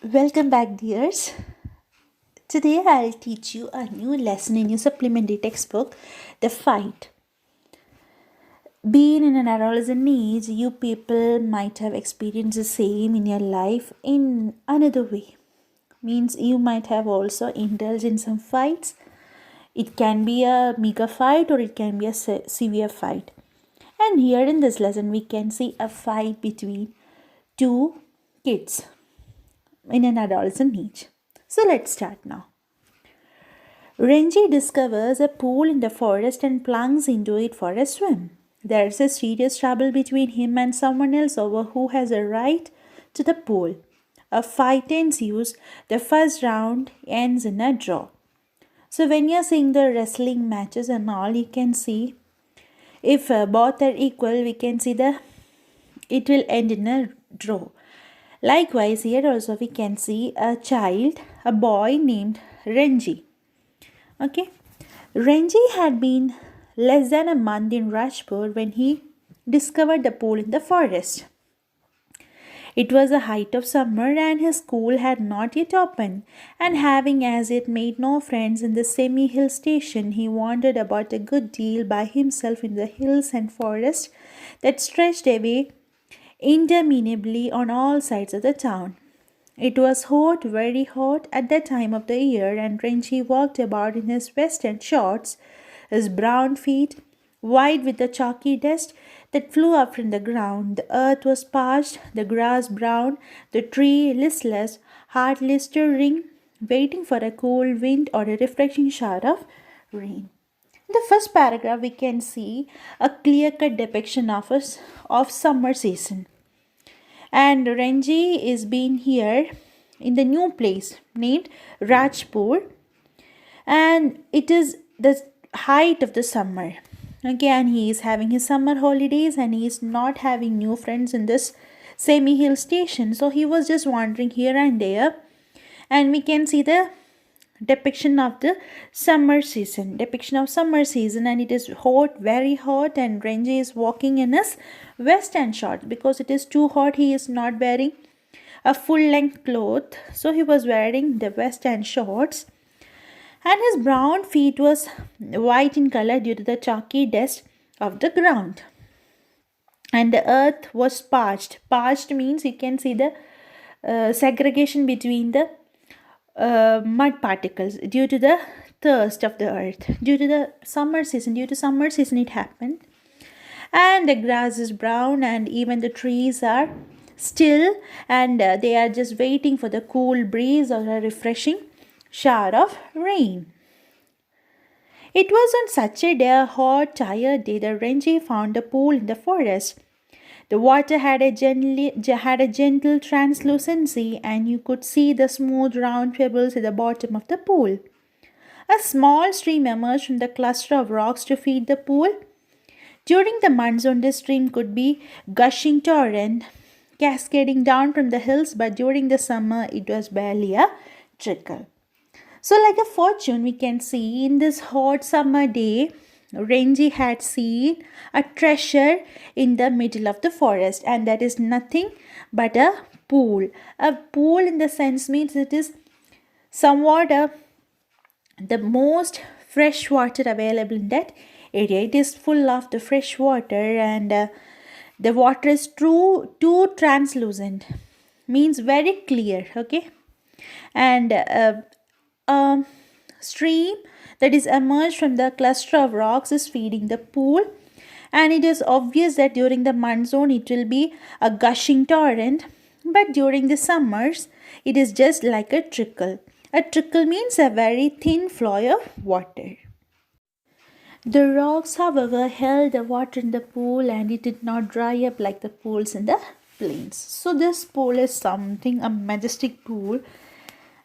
Welcome back, dears. Today I'll teach you a new lesson in your supplementary textbook, The Fight. Being in an adolescent age, you people might have experienced the same in your life in another way. Means you might have also indulged in some fights. It can be a mega fight or it can be a severe fight. And here in this lesson, we can see a fight between two kids in an adolescent age. So let's start now. Renji discovers a pool in the forest and plunges into it for a swim. There is a serious trouble between him and someone else over who has a right to the pool. A fight ensues. The first round ends in a draw. So when you're seeing the wrestling matches and all, you can see if both are equal, we can see it will end in a draw. Likewise, here also we can see a boy named Renji. Okay, Renji had been less than a month in Rajpur when he discovered the pool in the forest. It was the height of summer and his school had not yet opened, and having as yet made no friends in the semi-hill station, he wandered about a good deal by himself in the hills and forests that stretched away interminably on all sides of the town. It was hot, very hot at that time of the year, and Renji walked about in his vest and shorts, his brown feet white with the chalky dust that flew up from the ground. The earth was parched, the grass brown, the tree listless, hardly stirring, waiting for a cool wind or a refreshing shower of rain. In the first paragraph, we can see a clear-cut depiction of summer season. And Renji is being here in the new place named Rajpur, and it is the height of the summer. Again, he is having his summer holidays and he is not having new friends in this semi-hill station. So he was just wandering here and there, and we can see the depiction of summer season, and it is hot, very hot, and Renji is walking in his vest and shorts because it is too hot. He is not wearing a full length cloth, so he was wearing the vest and shorts, and his brown feet was white in color due to the chalky dust of the ground, and the earth was parched means you can see the segregation between the mud particles due to the thirst of the earth due to summer season it happened. And the grass is brown and even the trees are still, and they are just waiting for the cool breeze or a refreshing shower of rain. It was on such a day, a hot, tired day, that Renji found a pool in the forest. The water had a gentle translucency, and you could see the smooth round pebbles at the bottom of the pool. A small stream emerged from the cluster of rocks to feed the pool. During the monsoon, this stream could be gushing torrent, cascading down from the hills, but during the summer, it was barely a trickle. So, like a fortune, we can see in this hot summer day, Renji had seen a treasure in the middle of the forest, and that is nothing but a pool. A pool in the sense means it is somewhat the most fresh water available in that area. It is full of the fresh water, and the water is too translucent, means very clear. Okay, and a stream that is emerged from the cluster of rocks is feeding the pool, and it is obvious that during the monsoon it will be a gushing torrent, but during the summers it is just like a trickle. A trickle means a very thin flow of water. The rocks, however, held the water in the pool, and it did not dry up like the pools in the plains. So this pool is something a majestic pool,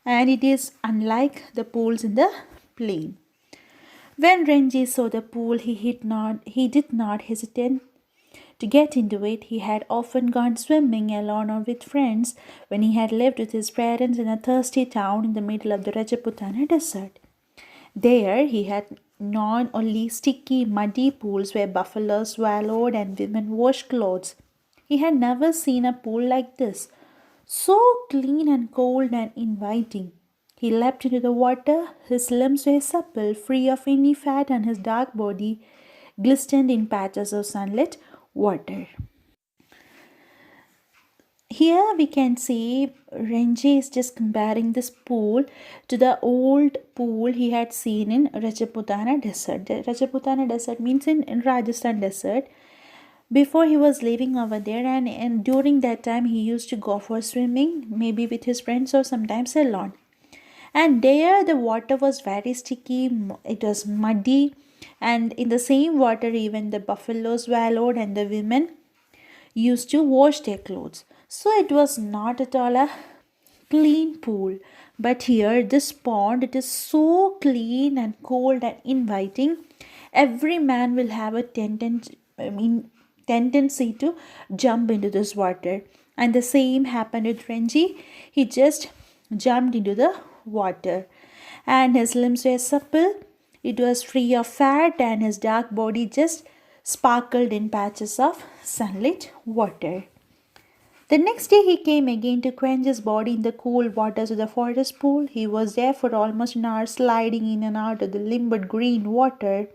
and it is unlike the pools in the plain. When Renji saw the pool, he did not hesitate to get into it. He had often gone swimming alone or with friends when he had lived with his parents in a thirsty town in the middle of the Rajputana desert. There he had known only sticky, muddy pools where buffaloes swallowed and women washed clothes. He had never seen a pool like this, so clean and cold and inviting. He leapt into the water, his limbs were supple, free of any fat, and his dark body glistened in patches of sunlit water. Here we can see Renji is just comparing this pool to the old pool he had seen in Rajaputana desert. The Rajaputana desert means in Rajasthan desert. Before he was living over there, and during that time he used to go for swimming, maybe with his friends or sometimes alone. And there the water was very sticky, it was muddy, and in the same water even the buffaloes wallowed and the women used to wash their clothes. So it was not at all a clean pool. But here, this pond, it is so clean and cold and inviting. Every man will have a tendency to jump into this water. And the same happened with Renji. He just jumped into the water. And his limbs were supple. It was free of fat, and his dark body just sparkled in patches of sunlit water. The next day he came again to quench his body in the cool waters of the forest pool. He was there for almost an hour, sliding in and out of the limpid green water,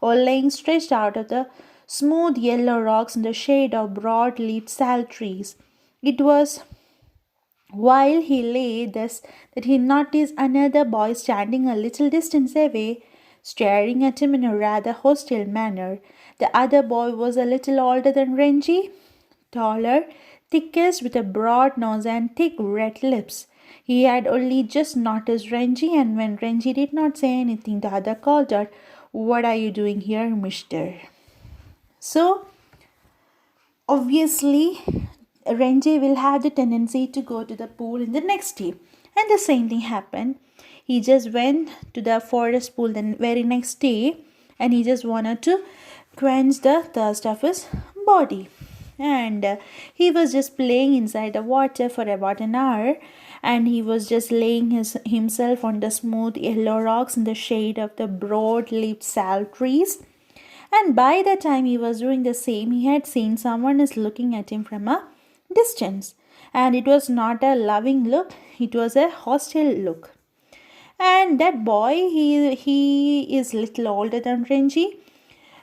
or lying stretched out of the smooth yellow rocks in the shade of broad-leaved sal trees. It was while he lay thus that he noticed another boy standing a little distance away, staring at him in a rather hostile manner. The other boy was a little older than Renji, taller, thickest, with a broad nose and thick red lips. He had only just noticed Renji, and when Renji did not say anything, the other called out, "What are you doing here, mister?" So, obviously, Renji will have the tendency to go to the pool in the next day. And the same thing happened. He just went to the forest pool the very next day, and he just wanted to quench the thirst of his body. And he was just playing inside the water for about an hour, and he was just laying himself on the smooth yellow rocks in the shade of the broad-leaved sal trees. And by the time he was doing the same, he had seen someone is looking at him from a distance. And it was not a loving look, it was a hostile look. And that boy, he is little older than Renji,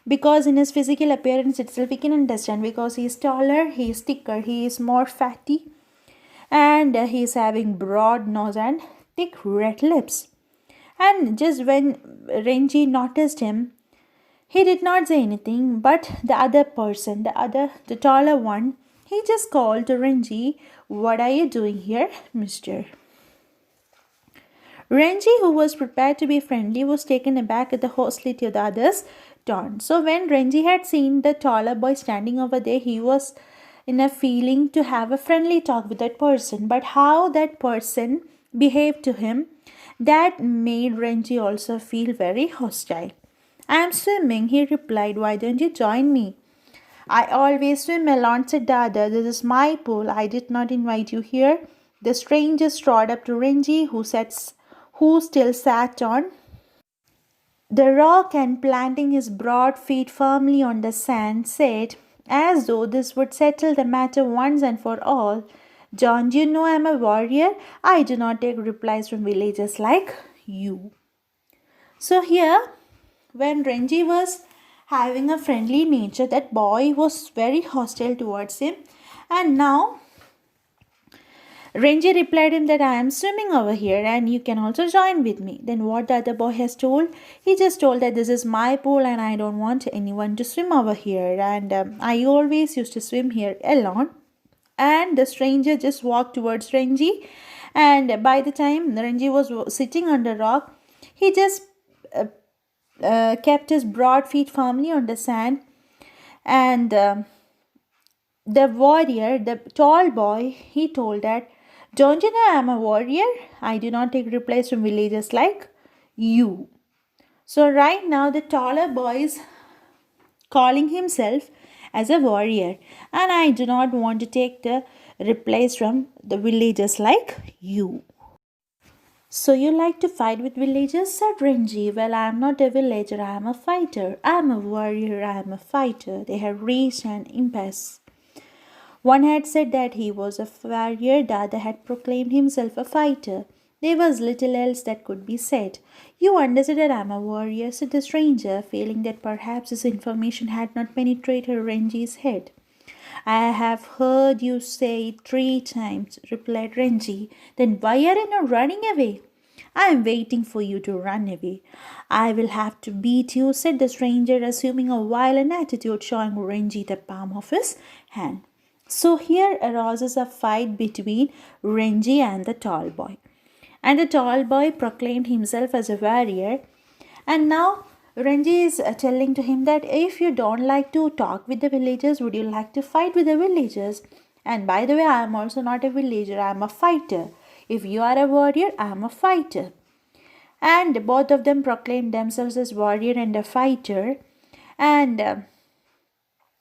because in his physical appearance itself we can understand, because he is taller, he is thicker, he is more fatty, and he is having broad nose and thick red lips. And just when Renji noticed him, he did not say anything, but the other person, the taller one, he just called to Renji, "What are you doing here, mister?" Renji, who was prepared to be friendly, was taken aback at the hostility of the other's tone. So when Renji had seen the taller boy standing over there, he was in a feeling to have a friendly talk with that person. But how that person behaved to him, that made Renji also feel very hostile. "I am swimming," he replied. "Why don't you join me?" "I always swim alone," said the other. "This is my pool. I did not invite you here." The stranger strode up to Renji, who still sat on the rock, and planting his broad feet firmly on the sand, said, as though this would settle the matter once and for all, "Don't you know I am a warrior? I do not take replies from villagers like you." So here, when Renji was having a friendly nature, that boy was very hostile towards him. And now Renji replied him that, "I am swimming over here and you can also join with me." Then what the other boy has told? He just told that, "This is my pool and I don't want anyone to swim over here, and I always used to swim here alone." And the stranger just walked towards Renji, and by the time Renji was sitting on the rock, he just kept his broad feet firmly on the sand, and the warrior, the tall boy, he told that, "Don't you know I am a warrior? I do not take replies from villagers like you." So right now the taller boy is calling himself as a warrior, and I do not want to take the replies from the villagers like you. "So you like to fight with villagers?" said Renji. "Well, I am not a villager, I am a fighter. I am a warrior, I am a fighter." They had reached an impasse. One had said that he was a warrior, the other had proclaimed himself a fighter. There was little else that could be said. You understood that I am a warrior, said the stranger, feeling that perhaps this information had not penetrated Renji's head. I have heard you say it 3 times, replied Renji. Then why are you not running away? I am waiting for you to run away. I will have to beat you, said the stranger, assuming a violent attitude, showing Renji the palm of his hand. So here arises a fight between Renji and the tall boy. And the tall boy proclaimed himself as a warrior. And now Renji is telling to him that if you don't like to talk with the villagers, would you like to fight with the villagers? And by the way, I am also not a villager, I am a fighter. If you are a warrior, I am a fighter. And both of them proclaimed themselves as warrior and a fighter. And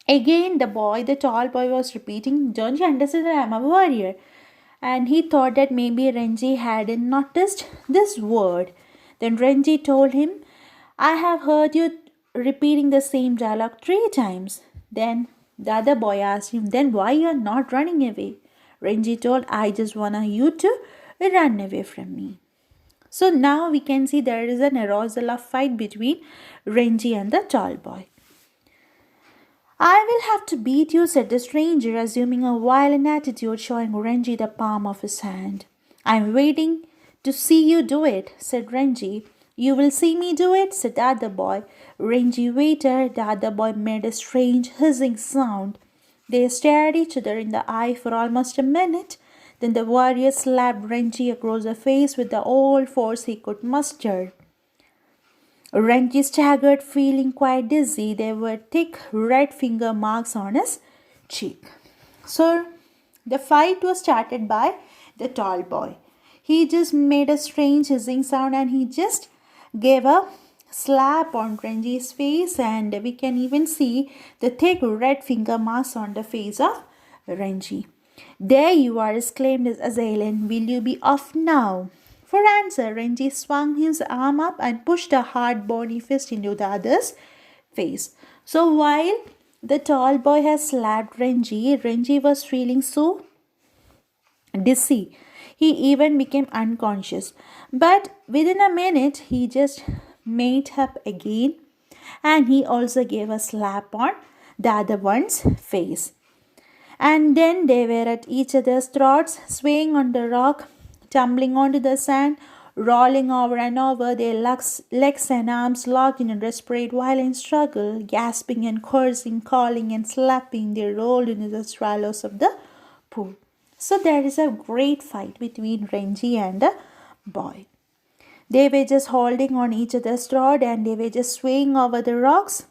again, the tall boy was repeating, don't you understand that I am a warrior? And he thought that maybe Renji hadn't noticed this word. Then Renji told him, I have heard you repeating the same dialogue 3 times. Then the other boy asked him, then why you are not running away? Renji told, I just want you to run away from me. So now we can see there is an arousal of fight between Renji and the tall boy. I will have to beat you, said the stranger, assuming a violent attitude, showing Renji the palm of his hand. I am waiting to see you do it, said Renji. You will see me do it, said the other boy. Renji waited. The other boy made a strange hissing sound. They stared each other in the eye for almost a minute. Then the warrior slapped Renji across the face with the all force he could muster. Renji staggered, feeling quite dizzy. There were thick red finger marks on his cheek. So the fight was started by the tall boy. He just made a strange hissing sound and he just gave a slap on Renji's face, and we can even see the thick red finger marks on the face of Renji. There you are, exclaimed his assailant. Will you be off now? For answer, Renji swung his arm up and pushed a hard bony fist into the other's face. So while the tall boy has slapped Renji, Renji was feeling so dizzy. He even became unconscious. But within a minute, he just made up again, and he also gave a slap on the other one's face. And then they were at each other's throats, swaying on the rock, tumbling onto the sand, rolling over and over, their legs and arms locked in a desperate violent struggle, gasping and cursing, calling and slapping, they rolled into the shallows of the pool. So there is a great fight between Renji and the boy. They were just holding on each other's throat and they were just swaying over the rocks,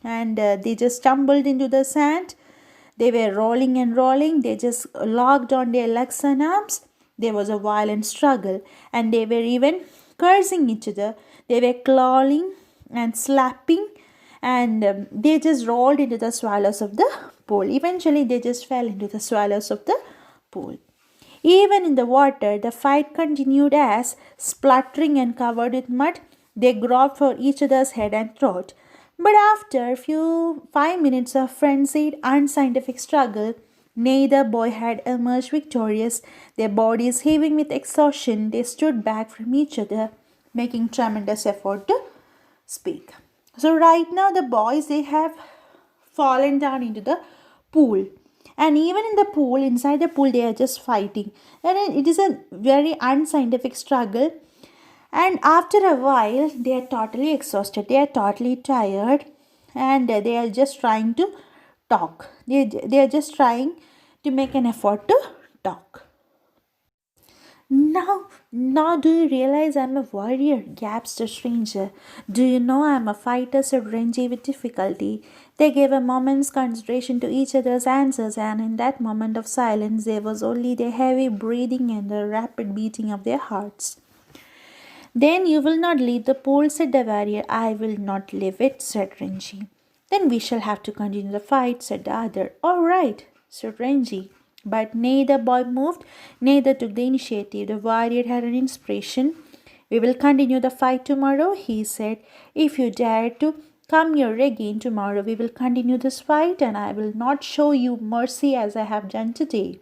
and they just stumbled into the sand. They were rolling and rolling. They just locked on their legs and arms. There was a violent struggle, and they were even cursing each other. They were clawing and slapping, and they just rolled into the swallows of the pool. Eventually, they just fell into the swallows of the pool. Even in the water, the fight continued as, spluttering and covered with mud, they groped for each other's head and throat. But after 5 minutes of frenzied, unscientific struggle, neither boy had emerged victorious. Their bodies heaving with exhaustion, they stood back from each other, making tremendous effort to speak. So right now the boys, they have fallen down into the pool. And even in the pool, inside the pool, they are just fighting. And it is a very unscientific struggle. And after a while, they are totally exhausted. They are totally tired. And they are just trying to talk. They are just trying to make an effort to talk. Now do you realize I'm a warrior? Gasped the stranger. Do you know I'm a fighter? Said Renji with difficulty. They gave a moment's consideration to each other's answers, and in that moment of silence there was only the heavy breathing and the rapid beating of their hearts. Then you will not leave the pool, said the warrior. I will not leave it, said Renji. Then we shall have to continue the fight, said the other. All right, said Renji. But neither boy moved, neither took the initiative. The warrior had an inspiration. We will continue the fight tomorrow, he said. If you dare to come here again tomorrow. We will continue this fight, and I will not show you mercy as I have done today.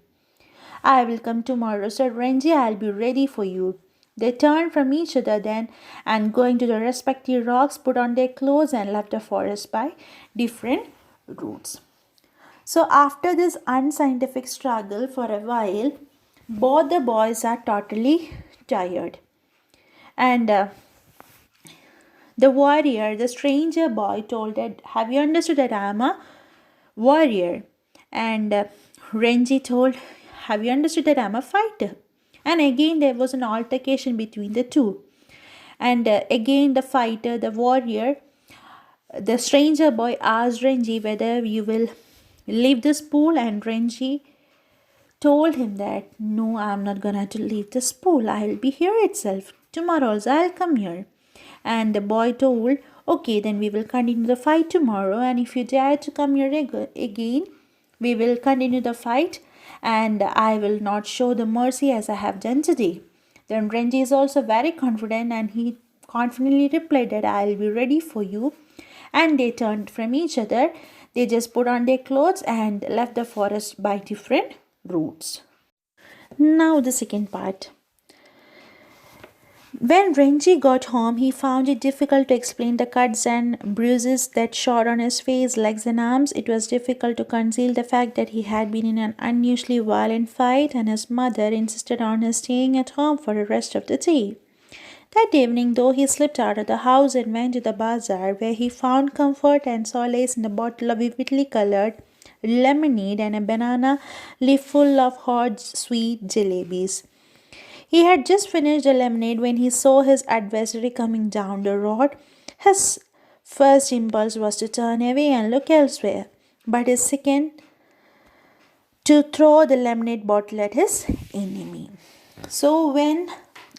I will come tomorrow, said Renji. I'll be ready for you. They turned from each other then, and going to the respective rocks, put on their clothes and left the forest by different routes. So after this unscientific struggle for a while, both the boys are totally tired. And the warrior, the stranger boy, told that, have you understood that I am a warrior? And Renji told, have you understood that I am a fighter? And again there was an altercation between the two. And again the fighter, the warrior, the stranger boy asked Renji whether you will leave this pool, and Renji told him that, no, I'm not gonna to leave this pool. I'll be here itself. Tomorrow also I'll come here. And the boy told, okay, then we will continue the fight tomorrow, and if you dare to come here again, we will continue the fight, and I will not show the mercy as I have done today. Then Renji is also very confident, and he confidently replied that I'll be ready for you. And they turned from each other. They just put on their clothes and left the forest by different routes. Now the second part. When Renji got home, he found it difficult to explain the cuts and bruises that showed on his face, legs and arms. It was difficult to conceal the fact that he had been in an unusually violent fight, and his mother insisted on his staying at home for the rest of the day. That evening, though, he slipped out of the house and went to the bazaar, where he found comfort and solace in a bottle of vividly colored lemonade and a banana leaf full of hot, sweet jalebis. He had just finished the lemonade when he saw his adversary coming down the road. His first impulse was to turn away and look elsewhere, but his second to throw the lemonade bottle at his enemy. So when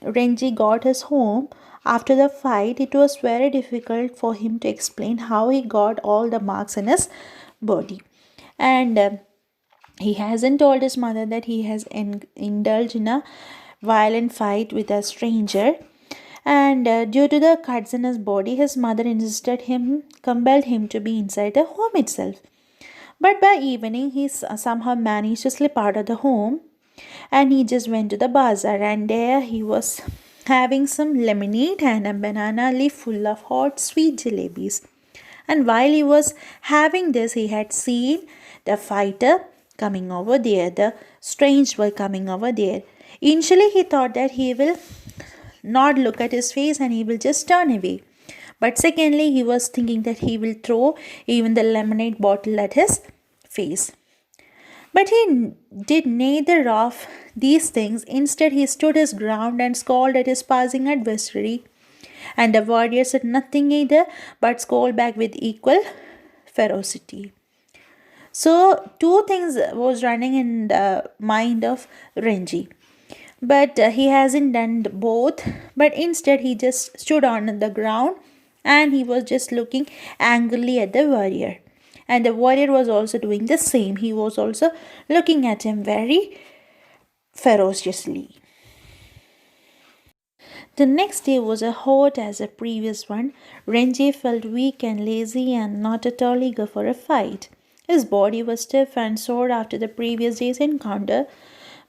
Renji got his home after the fight, it was very difficult for him to explain how he got all the marks in his body. And he hasn't told his mother that he has indulged in a violent fight with a stranger. And due to the cuts in his body, his mother compelled him to be inside the home itself. But by evening, he somehow managed to slip out of the home, and he just went to the bazaar, and there he was having some lemonade and a banana leaf full of hot sweet jalebis. And while he was having this, he had seen the fighter coming over there, the strange boy coming over there. Initially he thought that he will not look at his face and he will just turn away. But secondly, he was thinking that he will throw even the lemonade bottle at his face. But he did neither of these things. Instead, he stood his ground and scolded at his passing adversary. And the warrior said nothing either, but scolded back with equal ferocity. So, two things was running in the mind of Renji. But he hasn't done both. But instead, he just stood on the ground and he was just looking angrily at the warrior. And the warrior was also doing the same. He was also looking at him very ferociously. The next day was as hot as the previous one. Renji felt weak and lazy and not at all eager for a fight. His body was stiff and sore after the previous day's encounter,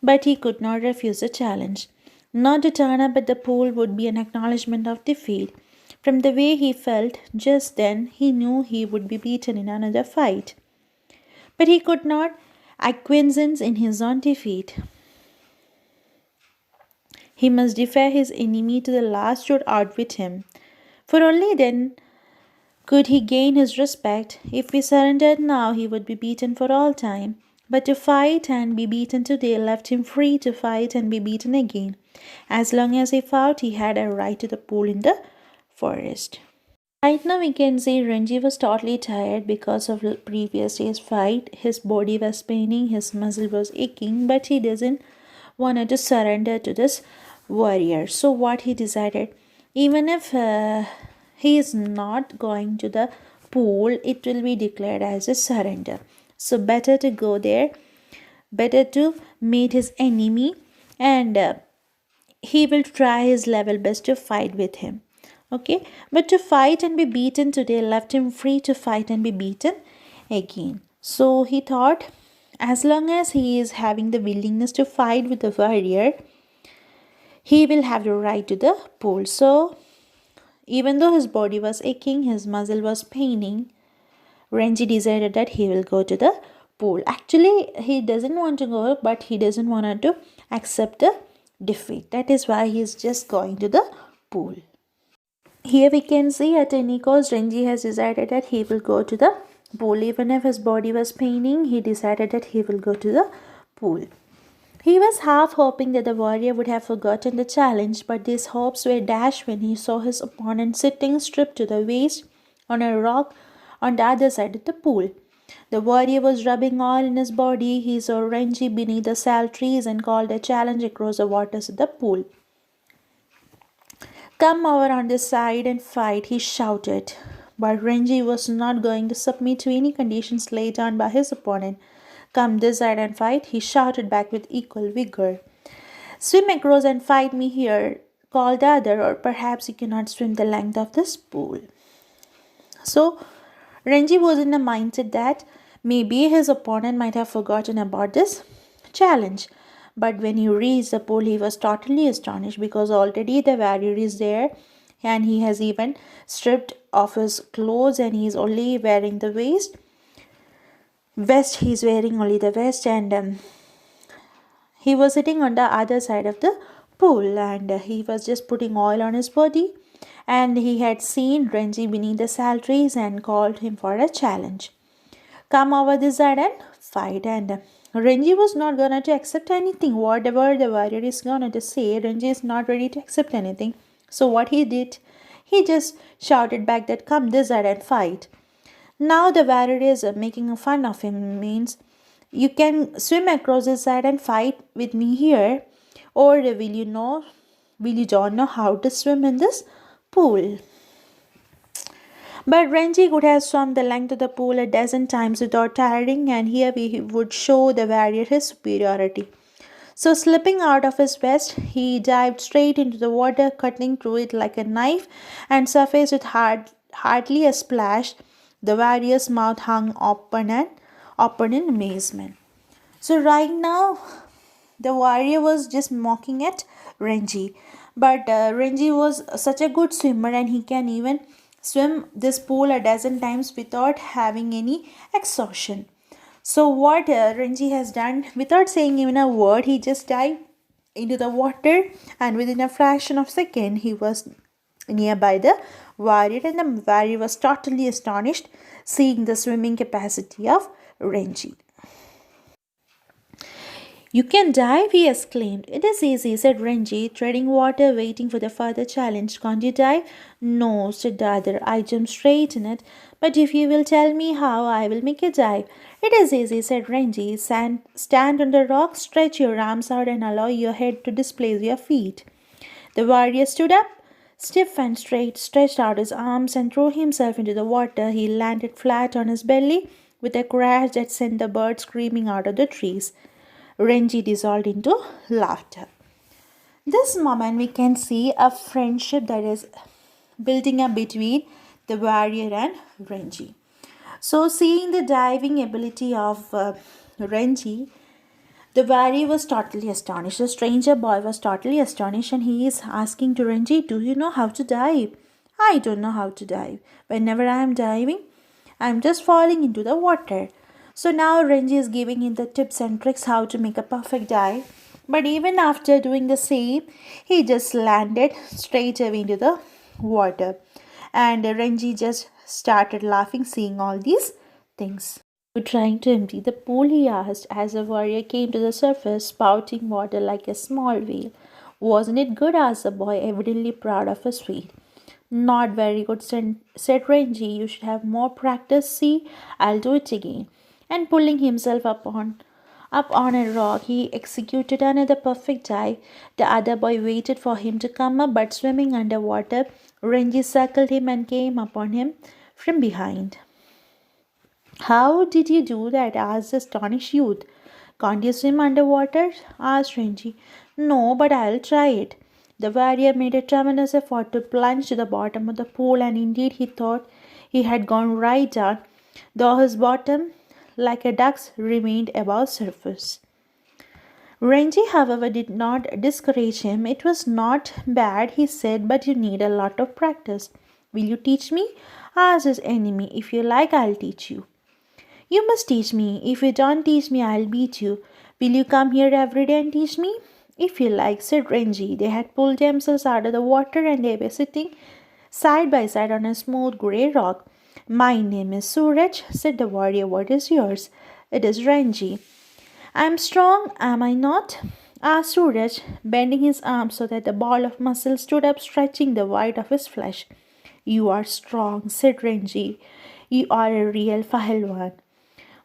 but he could not refuse the challenge. Not to turn up at the pool would be an acknowledgement of defeat. From the way he felt just then, he knew he would be beaten in another fight. But he could not acquiesce in his own defeat. He must defy his enemy to the last to outwit him, for only then could he gain his respect. If he surrendered now, he would be beaten for all time. But to fight and be beaten today left him free to fight and be beaten again. As long as he fought, he had a right to the pool in the forest. Right now we can see Renji was totally tired because of the previous day's fight. His body was paining, his muscle was aching, but he doesn't want to surrender to this warrior. So what he decided, even if he is not going to the pool, it will be declared as a surrender. So better to go there, better to meet his enemy, and he will try his level best to fight with him. Okay, but to fight and be beaten today left him free to fight and be beaten again. So he thought, as long as he is having the willingness to fight with the warrior, he will have the right to the pool. So even though his body was aching, his muscle was paining, Renji decided that he will go to the pool. Actually, he doesn't want to go, but he doesn't want to accept the defeat. That is why he is just going to the pool. Here we can see at any cost, Renji has decided that he will go to the pool. Even if his body was paining, he decided that he will go to the pool. He was half hoping that the warrior would have forgotten the challenge, but these hopes were dashed when he saw his opponent sitting stripped to the waist on a rock on the other side of the pool. The warrior was rubbing oil in his body. He saw Renji beneath the sal trees and called a challenge across the waters of the pool. Come over on this side and fight, he shouted. But Renji was not going to submit to any conditions laid down by his opponent. Come this side and fight, he shouted back with equal vigor. Swim across and fight me here, called the other, or perhaps you cannot swim the length of this pool. So, Renji was in the mindset that maybe his opponent might have forgotten about this challenge. But when he reached the pool, he was totally astonished because already the warrior is there and he has even stripped off his clothes and he is only wearing the vest. He is wearing only the vest, and he was sitting on the other side of the pool, and he was just putting oil on his body, and he had seen Renji beneath the sal trees and called him for a challenge. Come over this side and fight. And Renji was not gonna to accept anything. Whatever the warrior is gonna to say, Renji is not ready to accept anything. So what he did, he just shouted back that come this side and fight. Now the warrior is making fun of him, means you can swim across this side and fight with me here, or will you don't know how to swim in this pool? But Renji could have swum the length of the pool a dozen times without tiring, and here he would show the warrior his superiority. So, slipping out of his vest, he dived straight into the water, cutting through it like a knife, and surfaced with hardly a splash. The warrior's mouth hung open in amazement. So, right now, the warrior was just mocking at Renji. But Renji was such a good swimmer, and he can even swim this pool a dozen times without having any exhaustion. So what Renji has done, without saying even a word, he just dived into the water, and within a fraction of a second he was nearby the warrior, and the warrior was totally astonished seeing the swimming capacity of Renji. You can dive, he exclaimed. It is easy, said Renji, treading water, waiting for the further challenge. Can't you dive? No, said the other. I jump straight in it. But if you will tell me how, I will make a dive. It is easy, said Renji. Stand on the rock, stretch your arms out, and allow your head to displace your feet. The warrior stood up, stiff and straight, stretched out his arms, and threw himself into the water. He landed flat on his belly with a crash that sent the birds screaming out of the trees. Renji dissolved into laughter. This moment we can see a friendship that is building up between the warrior and Renji. So seeing the diving ability of Renji, the warrior was totally astonished. The stranger boy was totally astonished, and he is asking to Renji, do you know how to dive? I don't know how to dive. Whenever I am diving, I am just falling into the water. So now Renji is giving him the tips and tricks how to make a perfect dive. But even after doing the same, he just landed straight away into the water. And Renji just started laughing seeing all these things. You trying to empty the pool, he asked, as the warrior came to the surface, spouting water like a small whale. Wasn't it good? Asked the boy, evidently proud of his feat. Not very good, said Renji. You should have more practice. See, I'll do it again. And pulling himself up on a rock, he executed another perfect dive. The other boy waited for him to come up, but swimming underwater, Renji circled him and came upon him from behind. How did you do that? Asked the astonished youth. Can't you swim underwater? Asked Renji. No, but I'll try it. The warrior made a tremendous effort to plunge to the bottom of the pool, and indeed he thought he had gone right down, though his bottom, like a duck's, remained above surface. Ranji, however, did not discourage him. It was not bad, he said, but you need a lot of practice. Will you teach me? Asked his enemy. If you like, I'll teach you. You must teach me. If you don't teach me, I'll beat you. Will you come here every day and teach me? If you like, said Ranji. They had pulled themselves out of the water and they were sitting side by side on a smooth grey rock. My name is Suraj, said the warrior. What is yours? It is Ranji. I am strong, am I not? Asked Suraj, bending his arms so that the ball of muscle stood up, stretching the white of his flesh. You are strong, said Ranji. You are a real Pahalwan.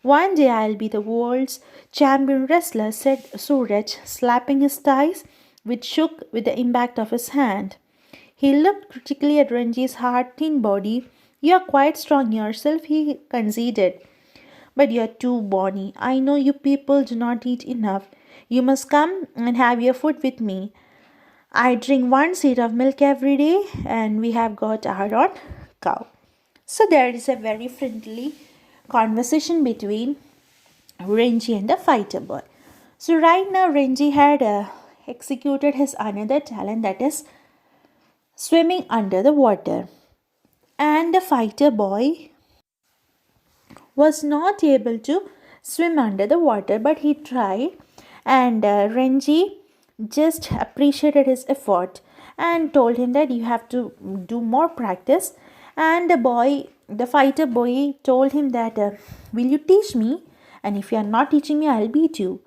One day I'll be the world's champion wrestler, said Suraj, slapping his thighs, which shook with the impact of his hand. He looked critically at Ranji's hard, thin body. You are quite strong yourself, he conceded. But you are too bony. I know you people do not eat enough. You must come and have your food with me. I drink 1 seed of milk every day, and we have got our own cow. So there is a very friendly conversation between Renji and the fighter boy. So right now Renji had executed his another talent, that is swimming under the water. And the fighter boy was not able to swim under the water, but he tried, and Renji just appreciated his effort and told him that you have to do more practice. And the fighter boy told him that will you teach me, and if you are not teaching me, I'll beat you.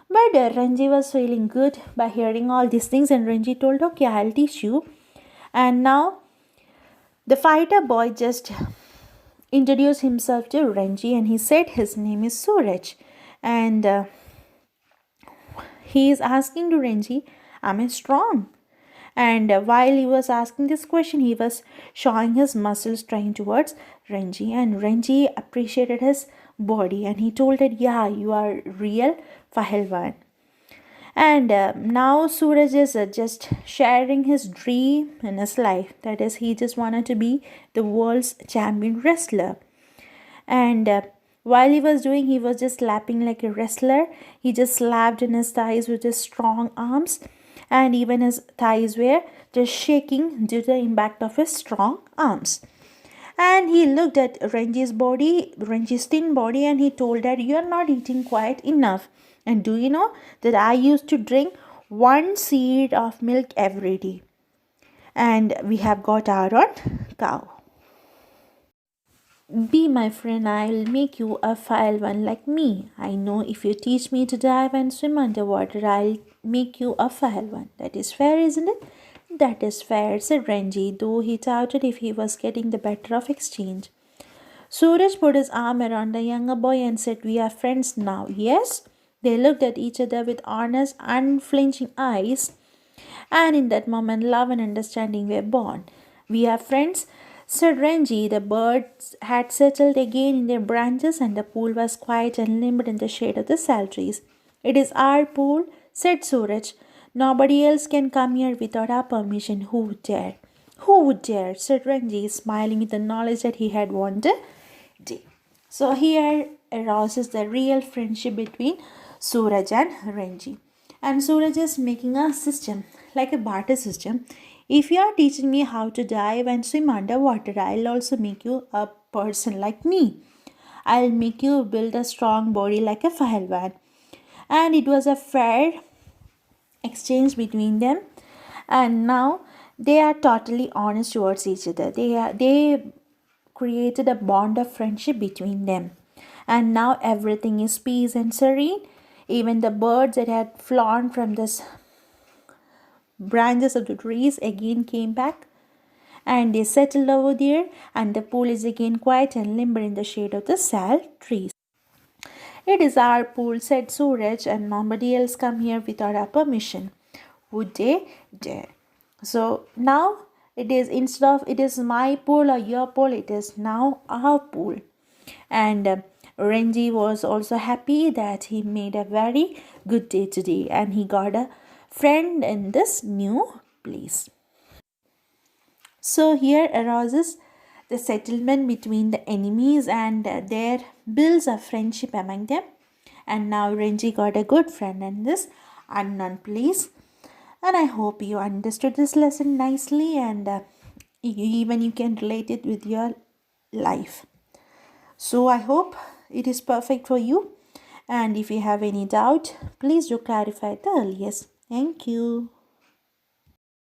But Renji was feeling good by hearing all these things, and Renji told, okay, I'll teach you. And now the fighter boy just introduced himself to Renji, and he said his name is Suraj, and he is asking to Renji, am I strong? And while he was asking this question, he was showing his muscles trying towards Renji, and Renji appreciated his body, and he told that, yeah, you are real Pahalwan. And now Suraj is just sharing his dream in his life. That is, he just wanted to be the world's champion wrestler. And while he was doing, he was just slapping like a wrestler. He just slapped in his thighs with his strong arms. And even his thighs were just shaking due to the impact of his strong arms. And he looked at Renji's thin body, and he told that you are not eating quite enough. And do you know that I used to drink 1 seed of milk every day? And we have got our own cow. Be my friend, I'll make you a Pahalwan like me. I know if you teach me to dive and swim underwater, I'll make you a Pahalwan. That is fair, isn't it? That is fair, said Renji, though he doubted if he was getting the better of exchange. Suraj put his arm around the younger boy and said, we are friends now, yes? They looked at each other with honest, unflinching eyes, and in that moment love and understanding were born. We are friends, said Renji. The birds had settled again in their branches, and the pool was quiet and limbered in the shade of the sal trees. It is our pool, said Suraj. Nobody else can come here without our permission. Who would dare? Who would dare? Said Renji, smiling with the knowledge that he had won the day. So here arouses the real friendship between Suraj and Renji. And Suraj is making a system, like a barter system. If you are teaching me how to dive and swim underwater, I'll also make you a person like me. I'll make you build a strong body like a Pahalwan. And it was a fair exchange between them. And now they are totally honest towards each other. They created a bond of friendship between them. And now everything is peace and serene. Even the birds that had flown from this branches of the trees again came back, and they settled over there, and the pool is again quiet and limber in the shade of the sal trees. It is our pool, said Suraj, and nobody else come here without our permission. Would they dare? So now it is, instead of it is my pool or your pool, it is now our pool. And Renji was also happy that he made a very good day today, and he got a friend in this new place. So here arises the settlement between the enemies, and there builds a friendship among them. And now Renji got a good friend in this unknown place. And I hope you understood this lesson nicely, and even you can relate it with your life. So I hope it is perfect for you. And if you have any doubt, please do clarify at the earliest. Thank you.